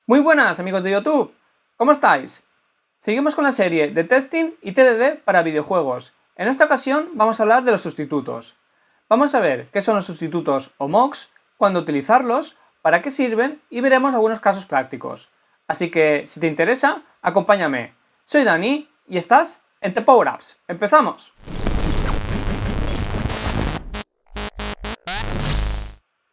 Muy buenas amigos de YouTube, ¿cómo estáis? Seguimos con la serie de testing y TDD para videojuegos. En esta ocasión vamos a hablar de los sustitutos. Vamos a ver qué son los sustitutos o mocks, cuándo utilizarlos, para qué sirven y veremos algunos casos prácticos. Así que si te interesa, acompáñame. Soy Dani y estás en The Power Apps. ¡Empezamos!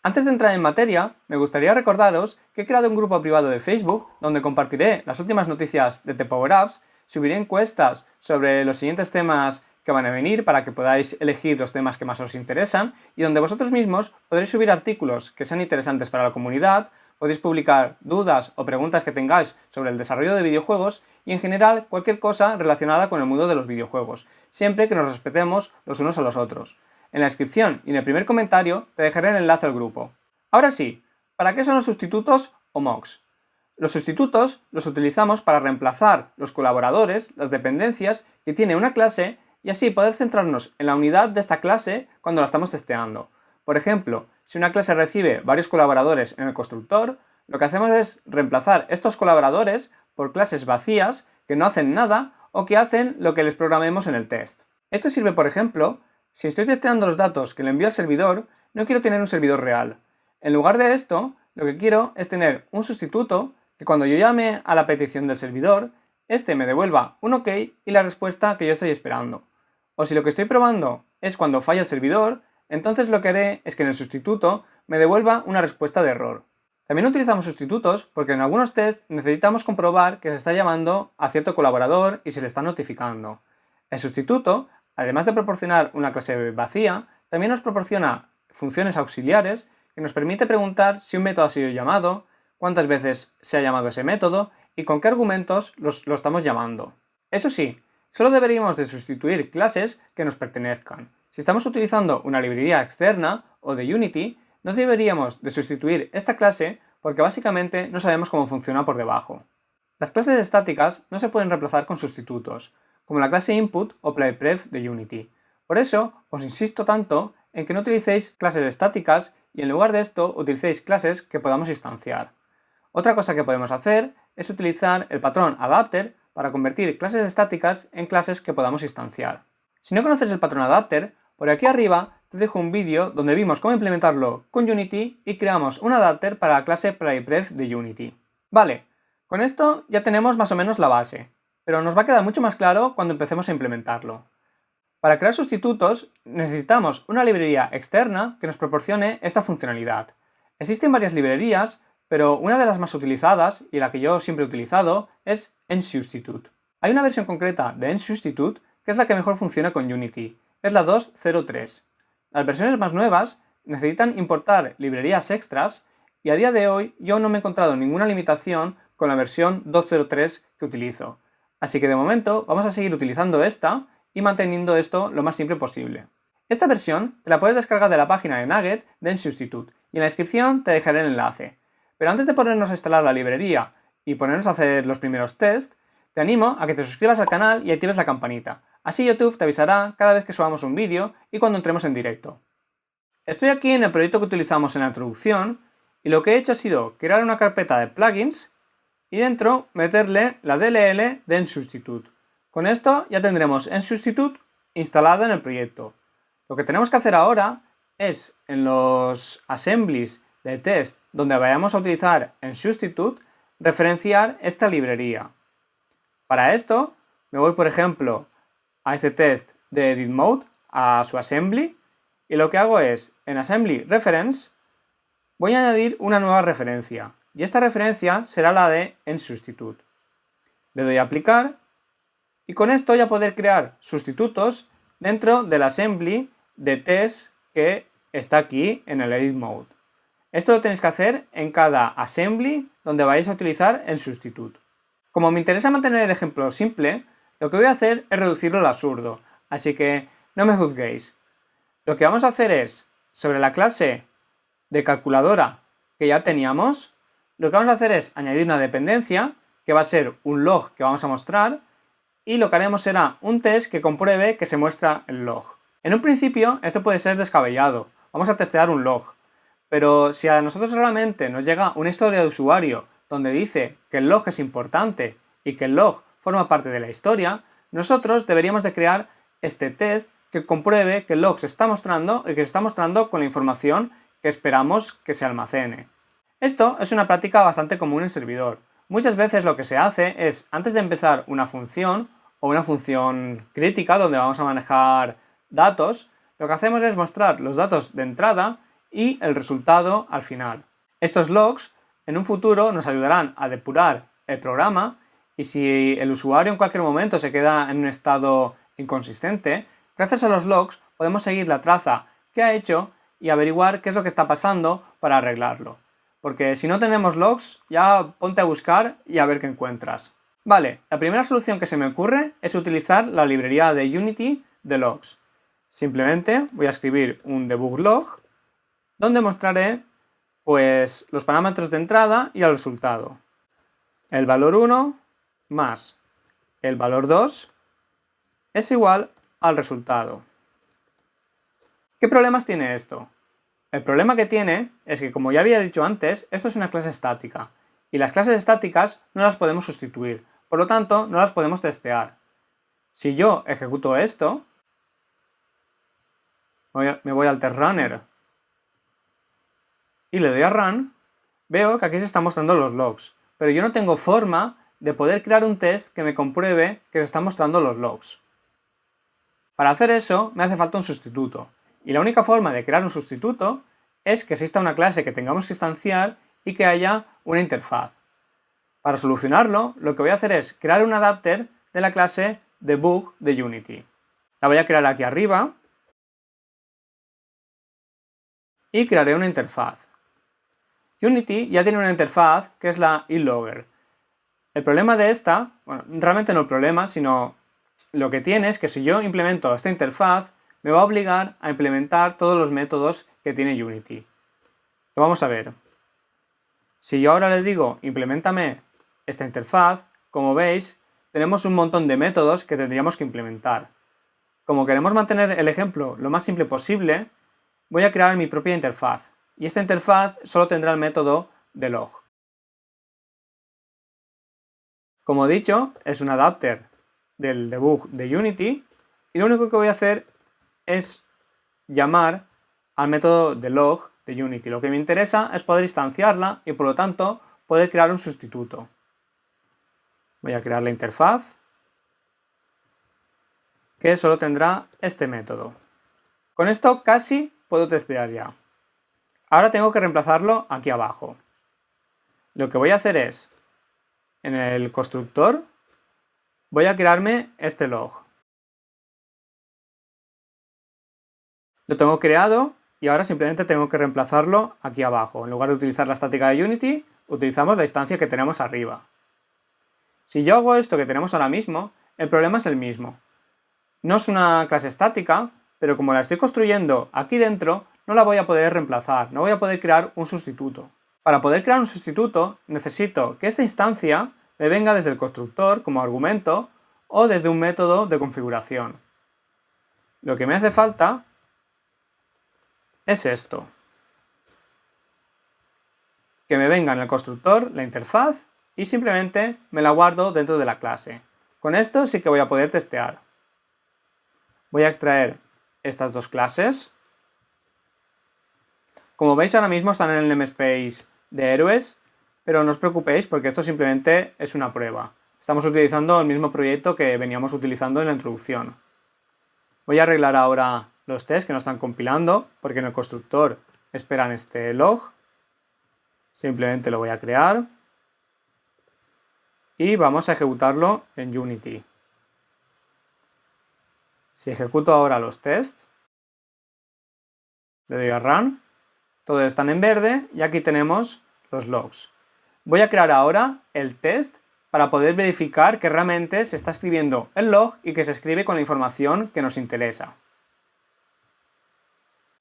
Antes de entrar en materia, me gustaría recordaros que he creado un grupo privado de Facebook donde compartiré las últimas noticias de The Power Apps, subiré encuestas sobre los siguientes temas que van a venir para que podáis elegir los temas que más os interesan y donde vosotros mismos podréis subir artículos que sean interesantes para la comunidad, podéis publicar dudas o preguntas que tengáis sobre el desarrollo de videojuegos y en general cualquier cosa relacionada con el mundo de los videojuegos, siempre que nos respetemos los unos a los otros. En la descripción y en el primer comentario te dejaré el enlace al grupo. Ahora sí, ¿para qué son los sustitutos o mocks? Los sustitutos los utilizamos para reemplazar los colaboradores, las dependencias que tiene una clase y así poder centrarnos en la unidad de esta clase cuando la estamos testeando. Por ejemplo, si una clase recibe varios colaboradores en el constructor, lo que hacemos es reemplazar estos colaboradores por clases vacías que no hacen nada o que hacen lo que les programemos en el test. Esto sirve, por ejemplo, si estoy testeando los datos que le envío al servidor, no quiero tener un servidor real. En lugar de esto, lo que quiero es tener un sustituto que cuando yo llame a la petición del servidor, este me devuelva un OK y la respuesta que yo estoy esperando. O si lo que estoy probando es cuando falla el servidor, entonces lo que haré es que en el sustituto me devuelva una respuesta de error. También utilizamos sustitutos porque en algunos tests necesitamos comprobar que se está llamando a cierto colaborador y se le está notificando. El sustituto, además de proporcionar una clase vacía, también nos proporciona funciones auxiliares que nos permite preguntar si un método ha sido llamado, cuántas veces se ha llamado ese método y con qué argumentos lo estamos llamando. Eso sí, solo deberíamos de sustituir clases que nos pertenezcan. Si estamos utilizando una librería externa o de Unity, no deberíamos de sustituir esta clase porque básicamente no sabemos cómo funciona por debajo. Las clases estáticas no se pueden reemplazar con sustitutos, como la clase input o playpref de Unity. Por eso, os insisto tanto en que no utilicéis clases estáticas y en lugar de esto utilicéis clases que podamos instanciar. Otra cosa que podemos hacer es utilizar el patrón adapter para convertir clases estáticas en clases que podamos instanciar. Si no conoces el patrón adapter, por aquí arriba te dejo un vídeo donde vimos cómo implementarlo con Unity y creamos un adapter para la clase playpref de Unity. Vale, con esto ya tenemos más o menos la base, pero nos va a quedar mucho más claro cuando empecemos a implementarlo. Para crear sustitutos necesitamos una librería externa que nos proporcione esta funcionalidad. Existen varias librerías, pero una de las más utilizadas, y la que yo siempre he utilizado, es NSubstitute. Hay una versión concreta de NSubstitute que es la que mejor funciona con Unity, es la 2.0.3. Las versiones más nuevas necesitan importar librerías extras y a día de hoy yo no me he encontrado ninguna limitación con la versión 2.0.3 que utilizo. Así que de momento vamos a seguir utilizando esta y manteniendo esto lo más simple posible. Esta versión te la puedes descargar de la página de Nugget de NSubstitute y en la descripción te dejaré el enlace. Pero antes de ponernos a instalar la librería y ponernos a hacer los primeros tests, te animo a que te suscribas al canal y actives la campanita. Así YouTube te avisará cada vez que subamos un vídeo y cuando entremos en directo. Estoy aquí en el proyecto que utilizamos en la introducción y lo que he hecho ha sido crear una carpeta de plugins y dentro meterle la DLL de NSubstitute. Con esto ya tendremos NSubstitute instalada en el proyecto. Lo que tenemos que hacer ahora es en los assemblies de test donde vayamos a utilizar NSubstitute referenciar esta librería. Para esto me voy por ejemplo a este test de edit mode, a su assembly, y lo que hago es en assembly reference voy a añadir una nueva referencia y esta referencia será la de NSubstitute. Le doy a aplicar y con esto ya poder crear sustitutos dentro del assembly de test que está aquí en el edit mode. Esto lo tenéis que hacer en cada assembly donde vayáis a utilizar NSubstitute. Como me interesa mantener el ejemplo simple, lo que voy a hacer es reducirlo al absurdo, así que no me juzguéis. Lo que vamos a hacer es, sobre la clase de calculadora que ya teníamos, lo que vamos a hacer es añadir una dependencia, que va a ser un log que vamos a mostrar, y lo que haremos será un test que compruebe que se muestra el log. En un principio esto puede ser descabellado, vamos a testear un log, pero si a nosotros realmente nos llega una historia de usuario donde dice que el log es importante y que el log forma parte de la historia, nosotros deberíamos de crear este test que compruebe que el log se está mostrando y que se está mostrando con la información que esperamos que se almacene. Esto es una práctica bastante común en servidor. Muchas veces lo que se hace es, antes de empezar una función o una función crítica donde vamos a manejar datos, lo que hacemos es mostrar los datos de entrada y el resultado al final. Estos logs en un futuro nos ayudarán a depurar el programa y si el usuario en cualquier momento se queda en un estado inconsistente, gracias a los logs podemos seguir la traza que ha hecho y averiguar qué es lo que está pasando para arreglarlo. Porque si no tenemos logs, ya ponte a buscar y a ver qué encuentras. Vale, la primera solución que se me ocurre es utilizar la librería de Unity de logs. Simplemente voy a escribir un debug log donde mostraré pues los parámetros de entrada y el resultado. El valor 1 más el valor 2 es igual al resultado. ¿Qué problemas tiene esto? El problema que tiene es que, como ya había dicho antes, esto es una clase estática y las clases estáticas no las podemos sustituir, por lo tanto no las podemos testear. Si yo ejecuto esto, me voy al test runner y le doy a run, veo que aquí se están mostrando los logs, pero yo no tengo forma de poder crear un test que me compruebe que se están mostrando los logs. Para hacer eso me hace falta un sustituto, y la única forma de crear un sustituto es que exista una clase que tengamos que instanciar y que haya una interfaz. Para solucionarlo, lo que voy a hacer es crear un adapter de la clase debug de Unity. La voy a crear aquí arriba y crearé una interfaz. Unity ya tiene una interfaz que es la eLogger. El problema de esta, bueno, realmente no el problema, sino lo que tiene es que si yo implemento esta interfaz, me va a obligar a implementar todos los métodos que tiene Unity. Lo vamos a ver. Si yo ahora le digo, implementame esta interfaz, como veis, tenemos un montón de métodos que tendríamos que implementar. Como queremos mantener el ejemplo lo más simple posible, voy a crear mi propia interfaz. Y esta interfaz solo tendrá el método de log. Como he dicho, es un adapter del debug de Unity y lo único que voy a hacer es llamar al método de log de Unity. Lo que me interesa es poder instanciarla y por lo tanto poder crear un sustituto. Voy a crear la interfaz que solo tendrá este método. Con esto casi puedo testear ya. Ahora tengo que reemplazarlo aquí abajo. Lo que voy a hacer es, en el constructor, voy a crearme este log. Lo tengo creado y ahora simplemente tengo que reemplazarlo aquí abajo. En lugar de utilizar la estática de Unity, utilizamos la instancia que tenemos arriba. Si yo hago esto que tenemos ahora mismo, el problema es el mismo. No es una clase estática, pero como la estoy construyendo aquí dentro, no la voy a poder reemplazar, no voy a poder crear un sustituto. Para poder crear un sustituto, necesito que esta instancia me venga desde el constructor como argumento o desde un método de configuración. Lo que me hace falta es esto. Que me venga en el constructor la interfaz y simplemente me la guardo dentro de la clase. Con esto sí que voy a poder testear. Voy a extraer estas dos clases. Como veis ahora mismo están en el namespace de héroes, pero no os preocupéis porque esto simplemente es una prueba. Estamos utilizando el mismo proyecto que veníamos utilizando en la introducción. Voy a arreglar ahora los tests que no están compilando porque en el constructor esperan este log. Simplemente lo voy a crear y vamos a ejecutarlo en Unity. Si ejecuto ahora los tests, le doy a Run, todos están en verde y aquí tenemos los logs. Voy a crear ahora el test para poder verificar que realmente se está escribiendo el log y que se escribe con la información que nos interesa.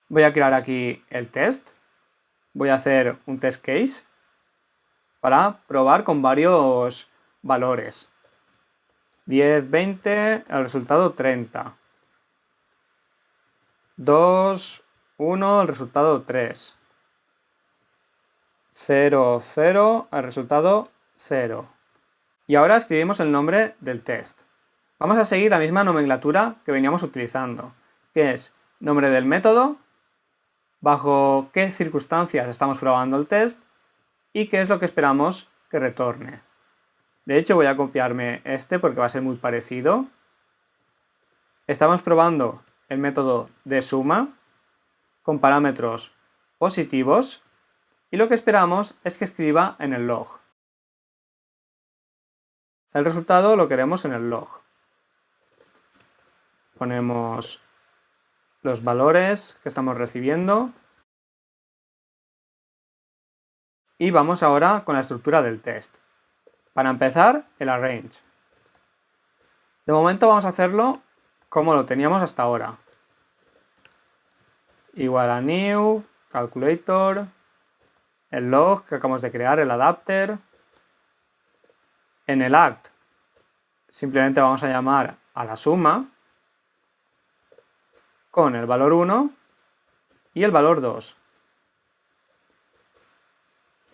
Voy a crear aquí el test. Voy a hacer un test case para probar con varios valores. 10, 20, el resultado 30. 2, 1, el resultado 3. 0, 0, el resultado 0. Y ahora escribimos el nombre del test. Vamos a seguir la misma nomenclatura que veníamos utilizando, que es nombre del método, bajo qué circunstancias estamos probando el test y qué es lo que esperamos que retorne. De hecho, voy a copiarme este porque va a ser muy parecido. Estamos probando el método de suma con parámetros positivos y lo que esperamos es que escriba en el log. El resultado lo queremos en el log. Ponemos los valores que estamos recibiendo y vamos ahora con la estructura del test. Para empezar, el arrange. De momento vamos a hacerlo como lo teníamos hasta ahora. Igual a new, calculator, el log que acabamos de crear, el adapter. En el act simplemente vamos a llamar a la suma con el valor 1 y el valor 2.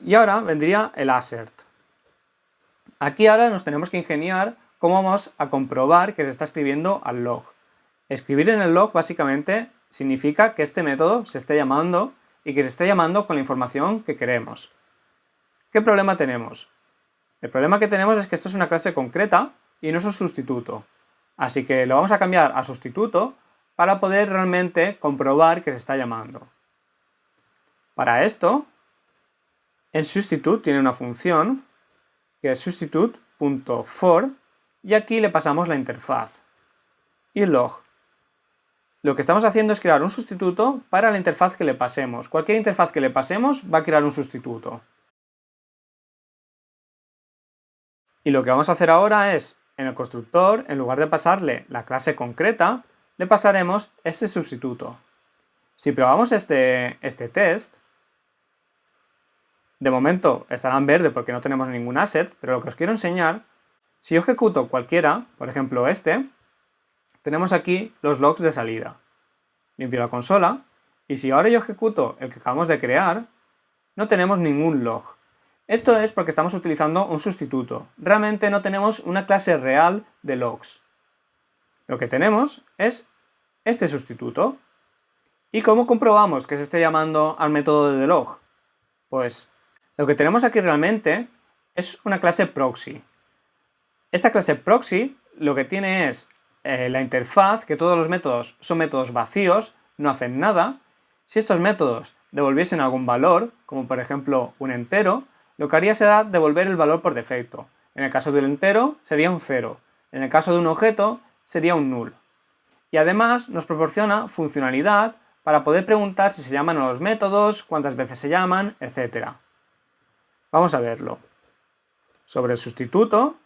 Y ahora vendría el assert. Aquí ahora nos tenemos que ingeniar cómo vamos a comprobar que se está escribiendo al log. Escribir en el log básicamente significa que este método se esté llamando y que se esté llamando con la información que queremos. ¿Qué problema tenemos? El problema que tenemos es que esto es una clase concreta y no es un sustituto. Así que lo vamos a cambiar a sustituto para poder realmente comprobar que se está llamando. Para esto, en substitute tiene una función que es substitute.for y aquí le pasamos la interfaz y log. Lo que estamos haciendo es crear un sustituto para la interfaz que le pasemos. Cualquier interfaz que le pasemos va a crear un sustituto. Y lo que vamos a hacer ahora es, en el constructor, en lugar de pasarle la clase concreta, le pasaremos este sustituto. Si probamos este test, de momento estará en verde porque no tenemos ningún asset, pero lo que os quiero enseñar, si yo ejecuto cualquiera, por ejemplo este, tenemos aquí los logs de salida. Limpio la consola, y si ahora yo ejecuto el que acabamos de crear, no tenemos ningún log. Esto es porque estamos utilizando un sustituto. Realmente no tenemos una clase real de logs. Lo que tenemos es este sustituto. ¿Y cómo comprobamos que se esté llamando al método de log? Pues lo que tenemos aquí realmente es una clase proxy. Esta clase proxy lo que tiene es la interfaz, que todos los métodos son métodos vacíos, no hacen nada. Si estos métodos devolviesen algún valor, como por ejemplo un entero, lo que haría será devolver el valor por defecto. En el caso del entero sería un 0. En el caso de un objeto sería un null. Y además nos proporciona funcionalidad para poder preguntar si se llaman a los métodos, cuántas veces se llaman, etc. Vamos a verlo. Sobre el sustituto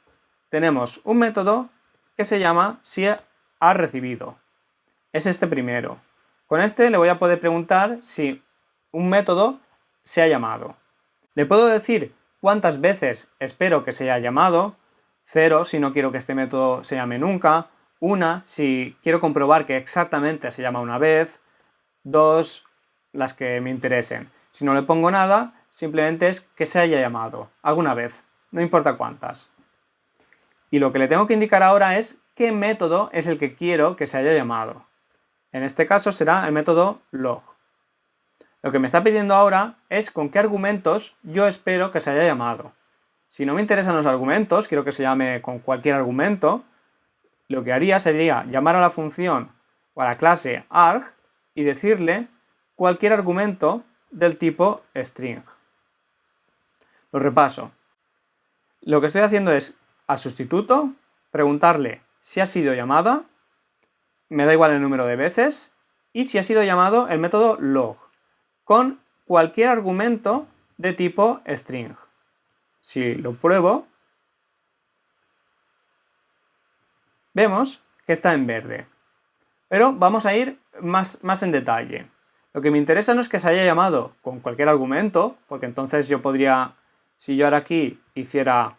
tenemos un método que se llama si ha recibido. Es este primero. Con este le voy a poder preguntar si un método se ha llamado. Le puedo decir cuántas veces espero que se haya llamado, 0 si no quiero que este método se llame nunca, 1 si quiero comprobar que exactamente se llama una vez, 2 las que me interesen. Si no le pongo nada, simplemente es que se haya llamado, alguna vez, no importa cuántas. Y lo que le tengo que indicar ahora es qué método es el que quiero que se haya llamado. En este caso será el método log. Lo que me está pidiendo ahora es con qué argumentos yo espero que se haya llamado. Si no me interesan los argumentos, quiero que se llame con cualquier argumento, lo que haría sería llamar a la función o a la clase arg y decirle cualquier argumento del tipo string. Lo repaso. Lo que estoy haciendo es al sustituto preguntarle si ha sido llamada, me da igual el número de veces, y si ha sido llamado el método log, con cualquier argumento de tipo string. Si lo pruebo, vemos que está en verde. Pero vamos a ir más en detalle. Lo que me interesa no es que se haya llamado con cualquier argumento, porque entonces yo podría, si yo ahora aquí hiciera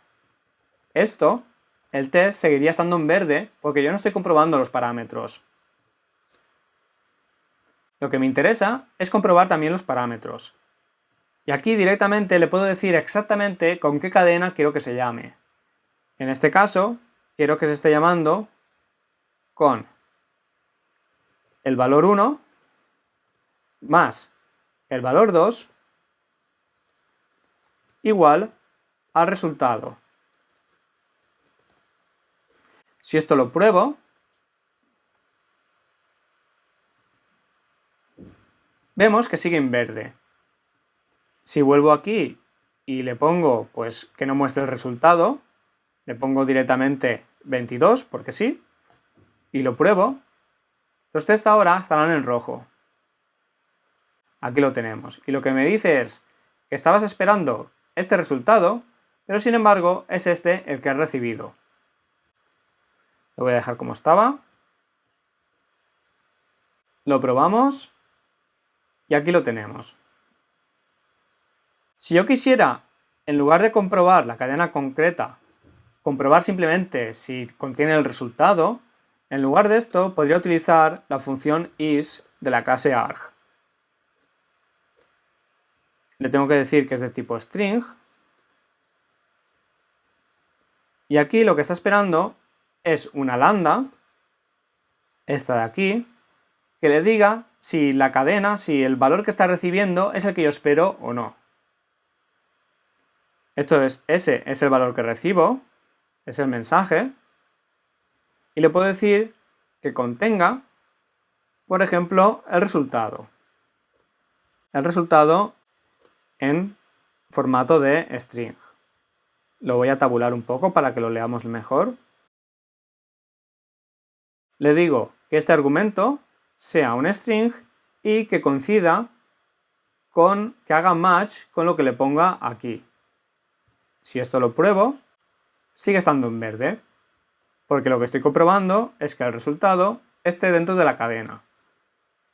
esto, el test seguiría estando en verde porque yo no estoy comprobando los parámetros. Lo que me interesa es comprobar también los parámetros. Y aquí directamente le puedo decir exactamente con qué cadena quiero que se llame. En este caso, quiero que se esté llamando con el valor 1 más el valor 2 igual al resultado. Si esto lo pruebo, vemos que sigue en verde. Si vuelvo aquí y le pongo pues que no muestre el resultado, le pongo directamente 22 porque sí, y lo pruebo, los test ahora estarán en rojo. Aquí lo tenemos. Y lo que me dice es que estabas esperando este resultado, pero sin embargo es este el que has recibido. Lo voy a dejar como estaba. Lo probamos y aquí lo tenemos. Si yo quisiera, en lugar de comprobar la cadena concreta, comprobar simplemente si contiene el resultado, en lugar de esto podría utilizar la función is de la clase arg. Le tengo que decir que es de tipo string. Y aquí lo que está esperando es una lambda, esta de aquí, que le diga si la cadena, si el valor que está recibiendo es el que yo espero o no. Esto es, ese es el valor que recibo, es el mensaje, y le puedo decir que contenga, por ejemplo, el resultado. El resultado en formato de string. Lo voy a tabular un poco para que lo leamos mejor. Le digo que este argumento sea un string y que coincida con que haga match con lo que le ponga aquí. Si esto lo pruebo, sigue estando en verde, porque lo que estoy comprobando es que el resultado esté dentro de la cadena.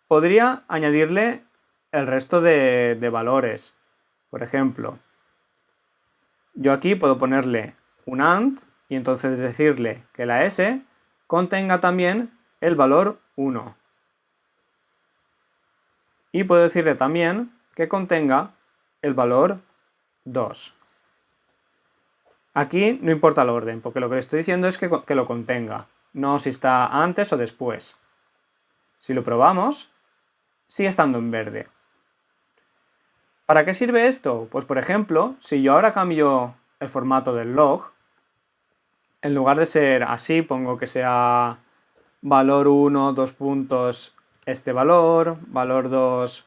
Podría añadirle el resto de valores. Por ejemplo, yo aquí puedo ponerle un AND y entonces decirle que la S contenga también el valor 1. Y puedo decirle también que contenga el valor 2. Aquí no importa el orden, porque lo que le estoy diciendo es que lo contenga, no si está antes o después. Si lo probamos, sigue estando en verde. ¿Para qué sirve esto? Pues por ejemplo, si yo ahora cambio el formato del log, en lugar de ser así, pongo que sea valor 1, 2 puntos este valor, valor 2,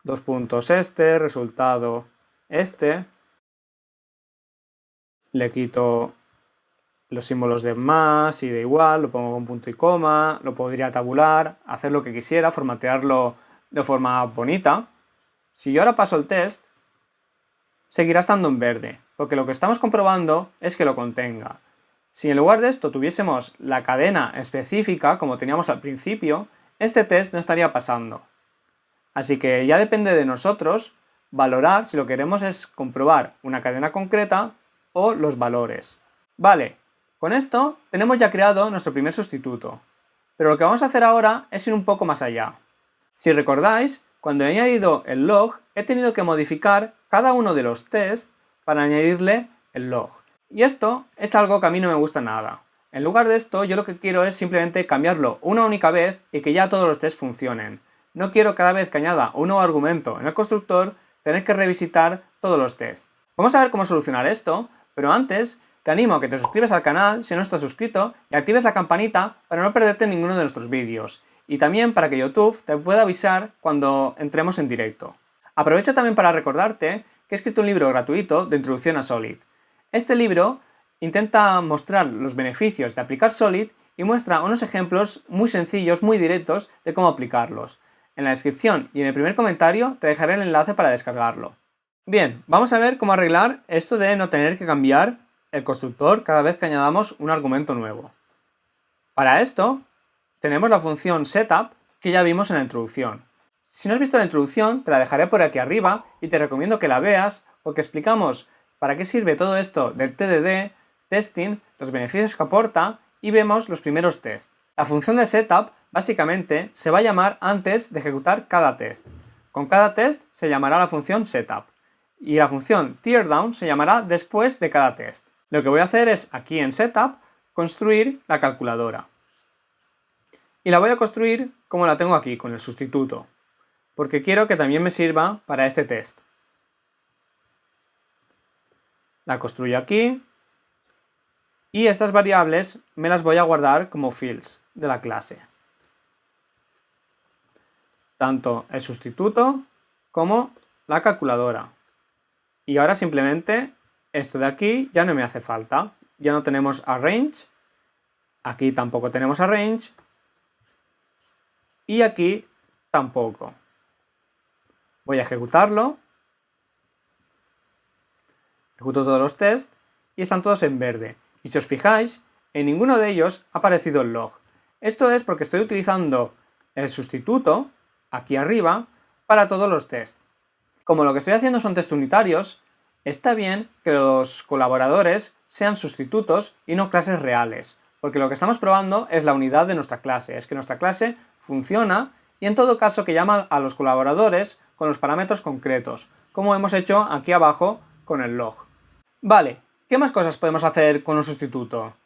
2 puntos este, resultado este. Le quito los símbolos de más y de igual, lo pongo con punto y coma, lo podría tabular, hacer lo que quisiera, formatearlo de forma bonita. Si yo ahora paso el test, seguirá estando en verde, porque lo que estamos comprobando es que lo contenga. Si en lugar de esto tuviésemos la cadena específica, como teníamos al principio, este test no estaría pasando. Así que ya depende de nosotros valorar si lo que queremos es comprobar una cadena concreta o los valores. Vale, con esto tenemos ya creado nuestro primer sustituto, pero lo que vamos a hacer ahora es ir un poco más allá. Si recordáis, cuando he añadido el log, he tenido que modificar cada uno de los tests para añadirle el log. Y esto es algo que a mí no me gusta nada. En lugar de esto, yo lo que quiero es simplemente cambiarlo una única vez y que ya todos los tests funcionen. No quiero cada vez que añada un nuevo argumento en el constructor tener que revisitar todos los tests. Vamos a ver cómo solucionar esto, pero antes te animo a que te suscribas al canal si no estás suscrito y actives la campanita para no perderte ninguno de nuestros vídeos y también para que YouTube te pueda avisar cuando entremos en directo. Aprovecho también para recordarte que he escrito un libro gratuito de introducción a Solid. Este libro intenta mostrar los beneficios de aplicar Solid y muestra unos ejemplos muy sencillos, muy directos de cómo aplicarlos. En la descripción y en el primer comentario te dejaré el enlace para descargarlo. Bien, vamos a ver cómo arreglar esto de no tener que cambiar el constructor cada vez que añadamos un argumento nuevo. Para esto, tenemos la función setup que ya vimos en la introducción. Si no has visto la introducción, te la dejaré por aquí arriba y te recomiendo que la veas porque explicamos para qué sirve todo esto del TDD, testing, los beneficios que aporta y vemos los primeros tests. La función de setup básicamente se va a llamar antes de ejecutar cada test. Con cada test se llamará la función setup. y la función teardown se llamará después de cada test. Lo que voy a hacer es, aquí en Setup, construir la calculadora. Y la voy a construir como la tengo aquí, con el sustituto, porque quiero que también me sirva para este test. La construyo aquí, y estas variables me las voy a guardar como fields de la clase. Tanto el sustituto como la calculadora. Y ahora simplemente esto de aquí ya no me hace falta. Ya no tenemos arrange, aquí tampoco tenemos arrange, y aquí tampoco. Voy a ejecutarlo, ejecuto todos los tests y están todos en verde. Y si os fijáis, en ninguno de ellos ha aparecido el log. Esto es porque estoy utilizando el sustituto, aquí arriba, para todos los tests. Como lo que estoy haciendo son test unitarios, está bien que los colaboradores sean sustitutos y no clases reales, porque lo que estamos probando es la unidad de nuestra clase, es que nuestra clase funciona y en todo caso que llama a los colaboradores con los parámetros concretos, como hemos hecho aquí abajo con el log. Vale, ¿qué más cosas podemos hacer con un sustituto?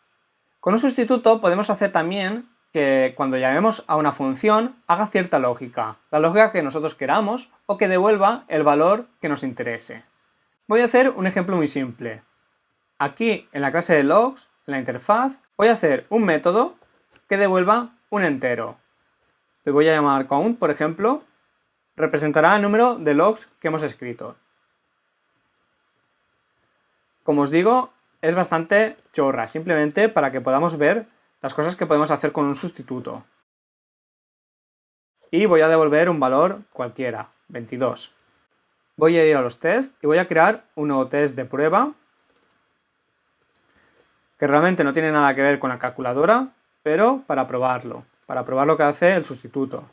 Con un sustituto podemos hacer también que cuando llamemos a una función haga cierta lógica, la lógica que nosotros queramos o que devuelva el valor que nos interese. Voy a hacer un ejemplo muy simple. Aquí en la clase de logs, en la interfaz, voy a hacer un método que devuelva un entero. Le voy a llamar count, por ejemplo, representará el número de logs que hemos escrito. Como os digo, es bastante chorra, simplemente para que podamos ver las cosas que podemos hacer con un sustituto. Y voy a devolver un valor cualquiera, 22. Voy a ir a los tests y voy a crear un nuevo test de prueba que realmente no tiene nada que ver con la calculadora, pero para probar lo que hace el sustituto.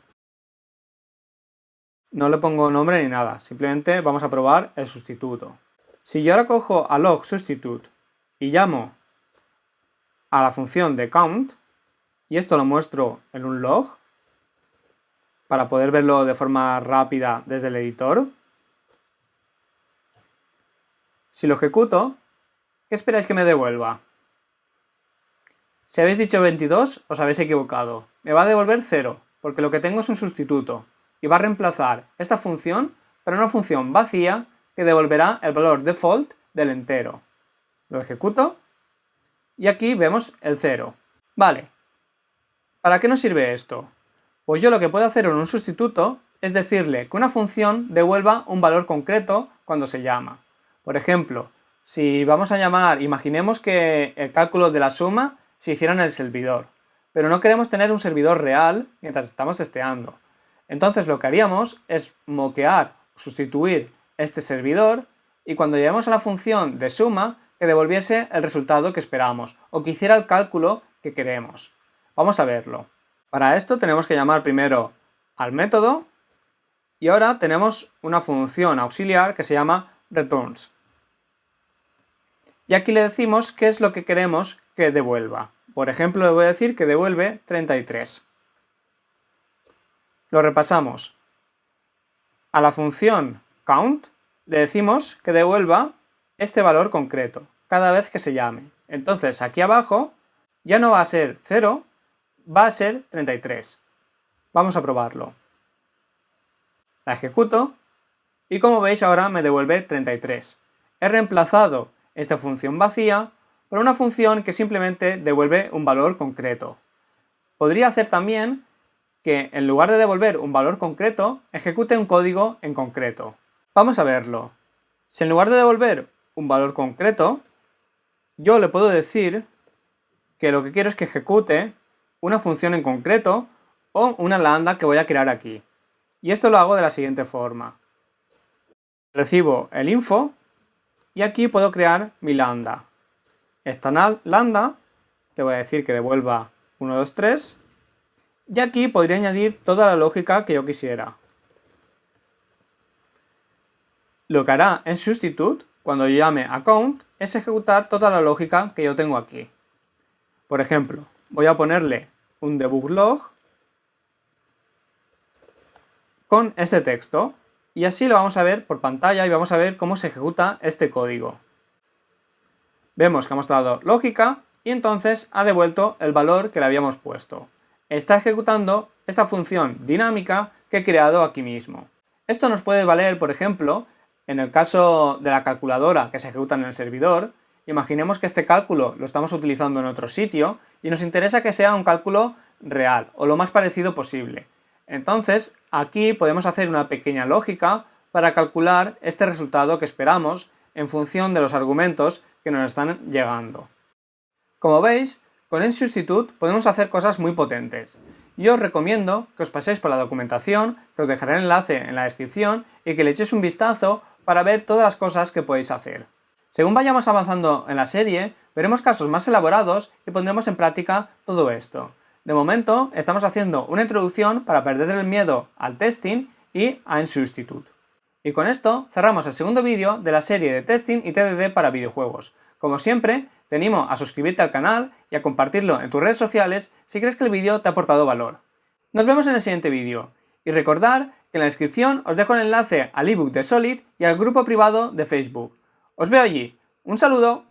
No le pongo nombre ni nada, simplemente vamos a probar el sustituto. Si yo ahora cojo a log substitute y llamo a la función de count, y esto lo muestro en un log, para poder verlo de forma rápida desde el editor, si lo ejecuto, ¿qué esperáis que me devuelva? Si habéis dicho 22, os habéis equivocado. Me va a devolver 0, porque lo que tengo es un sustituto, y va a reemplazar esta función por una función vacía que devolverá el valor default del entero. Lo ejecuto, y aquí vemos el 0. Vale, ¿para qué nos sirve esto? Pues yo lo que puedo hacer en un sustituto es decirle que una función devuelva un valor concreto cuando se llama. Por ejemplo, si vamos a llamar, imaginemos que el cálculo de la suma se hiciera en el servidor, pero no queremos tener un servidor real mientras estamos testeando. Entonces lo que haríamos es moquear, sustituir este servidor y cuando lleguemos a la función de suma que devolviese el resultado que esperamos o que hiciera el cálculo que queremos. Vamos a verlo. Para esto tenemos que llamar primero al método y ahora tenemos una función auxiliar que se llama returns. Y aquí le decimos qué es lo que queremos que devuelva. Por ejemplo, le voy a decir que devuelve 33. Lo repasamos. A la función count le decimos que devuelva este valor concreto cada vez que se llame. Entonces aquí abajo ya no va a ser 0, va a ser 33. Vamos a probarlo. La ejecuto y como veis ahora me devuelve 33. He reemplazado esta función vacía por una función que simplemente devuelve un valor concreto. Podría hacer también que en lugar de devolver un valor concreto, ejecute un código en concreto. Vamos a verlo. Si en lugar de devolver un valor concreto, yo le puedo decir que lo que quiero es que ejecute una función en concreto o una lambda que voy a crear aquí. Y esto lo hago de la siguiente forma. Recibo el info y aquí puedo crear mi lambda. Esta lambda le voy a decir que devuelva 1, 2, 3 y aquí podría añadir toda la lógica que yo quisiera. Lo que hará en substitute cuando yo llame a count es ejecutar toda la lógica que yo tengo aquí. Por ejemplo, voy a ponerle un debug log con este texto y así lo vamos a ver por pantalla y vamos a ver cómo se ejecuta este código. Vemos que ha mostrado lógica y entonces ha devuelto el valor que le habíamos puesto. Está ejecutando esta función dinámica que he creado aquí mismo. Esto nos puede valer, por ejemplo, en el caso de la calculadora que se ejecuta en el servidor. Imaginemos que este cálculo lo estamos utilizando en otro sitio y nos interesa que sea un cálculo real o lo más parecido posible. Entonces, aquí podemos hacer una pequeña lógica para calcular este resultado que esperamos en función de los argumentos que nos están llegando. Como veis, con EndSubstitute podemos hacer cosas muy potentes. Yo os recomiendo que os paséis por la documentación, que os dejaré el enlace en la descripción y que le echéis un vistazo para ver todas las cosas que podéis hacer. Según vayamos avanzando en la serie, veremos casos más elaborados y pondremos en práctica todo esto. De momento, estamos haciendo una introducción para perder el miedo al testing y a EndSubstitute. Y con esto cerramos el segundo vídeo de la serie de testing y TDD para videojuegos. Como siempre, te animo a suscribirte al canal y a compartirlo en tus redes sociales si crees que el vídeo te ha aportado valor. Nos vemos en el siguiente vídeo. Y recordad que en la descripción os dejo el enlace al ebook de Solid y al grupo privado de Facebook. Os veo allí. ¡Un saludo!